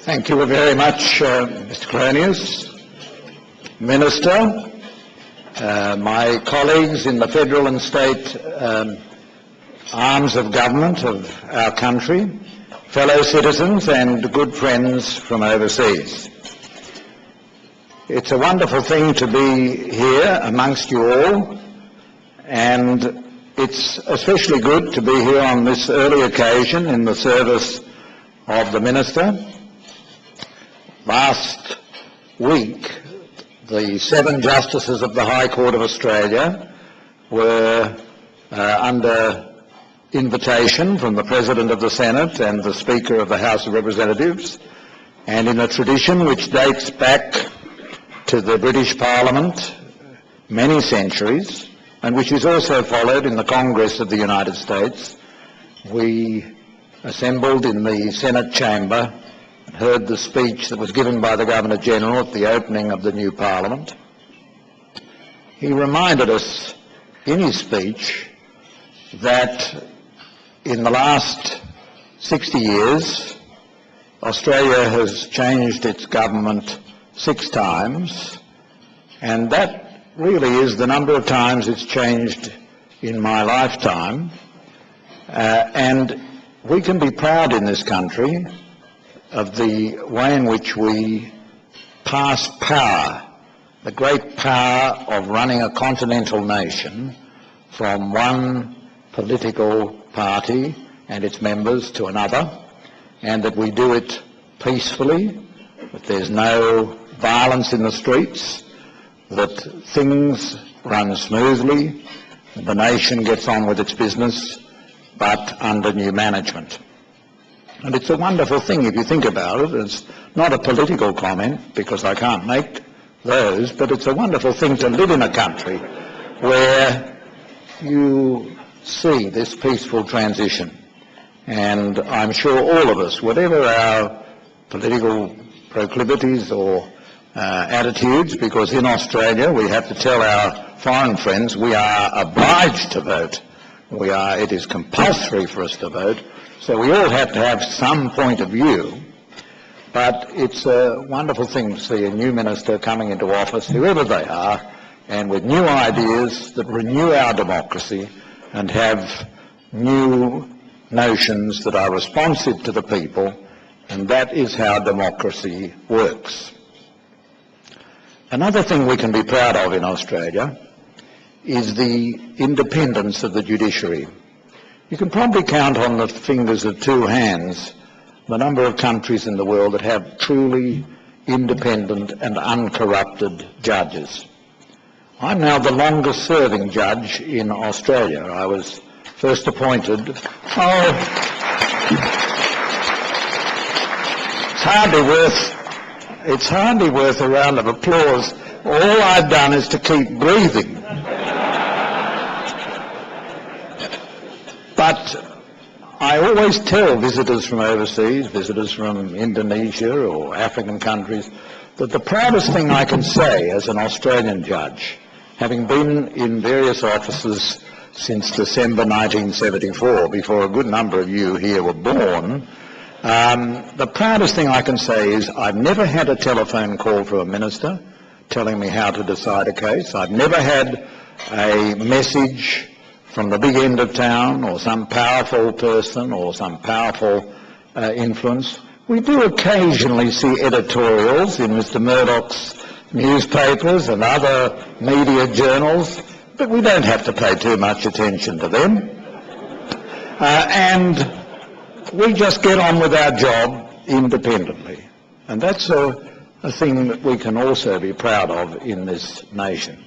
Thank you very much, Mr. Coroneos. Minister, my colleagues in the federal and state arms of government of our country, fellow citizens and good friends from overseas. It's a wonderful thing to be here amongst you all, and it's especially good to be here on this early occasion in the service of the Minister. Last week, the 7 Justices of the High Court of Australia were under invitation from the President of the Senate and the Speaker of the House of Representatives, and in a tradition which dates back to the British Parliament many centuries, and which is also followed in the Congress of the United States, we assembled in the Senate chamber and heard the speech that was given by the Governor-General at the opening of the new Parliament. He reminded us in his speech that in the last 60 years, Australia has changed its government 6 times, and that really is the number of times it's changed in my lifetime. And we can be proud in this country of the way in which we pass power, the great power of running a continental nation, from one political party and its members to another, and that we do it peacefully, that there's no violence in the streets, that things run smoothly, the nation gets on with its business, but under new management. And it's a wonderful thing if you think about it. It's not a political comment, because I can't make those, but it's a wonderful thing to live in a country where you see this peaceful transition. And I'm sure all of us, whatever our political proclivities or attitudes, because in Australia we have to tell our foreign friends we are obliged to vote. It is compulsory for us to vote. So we all have to have some point of view, but it's a wonderful thing to see a new minister coming into office, whoever they are, and with new ideas that renew our democracy and have new notions that are responsive to the people, and that is how democracy works. Another thing we can be proud of in Australia is the independence of the judiciary. You can probably count on the fingers of 2 hands the number of countries in the world that have truly independent and uncorrupted judges. I'm now the longest serving judge in Australia. I was first appointed. It's hardly worth a round of applause. All I've done is to keep breathing. But I always tell visitors from overseas, visitors from Indonesia or African countries, that the proudest thing I can say as an Australian judge, having been in various offices since December 1974, before a good number of you here were born, the proudest thing I can say is I've never had a telephone call from a minister telling me how to decide a case. I've never had a message from the big end of town or some powerful person or some powerful influence. We do occasionally see editorials in Mr. Murdoch's newspapers and other media journals, but we don't have to pay too much attention to them. And we just get on with our job independently. And that's a thing that we can also be proud of in this nation.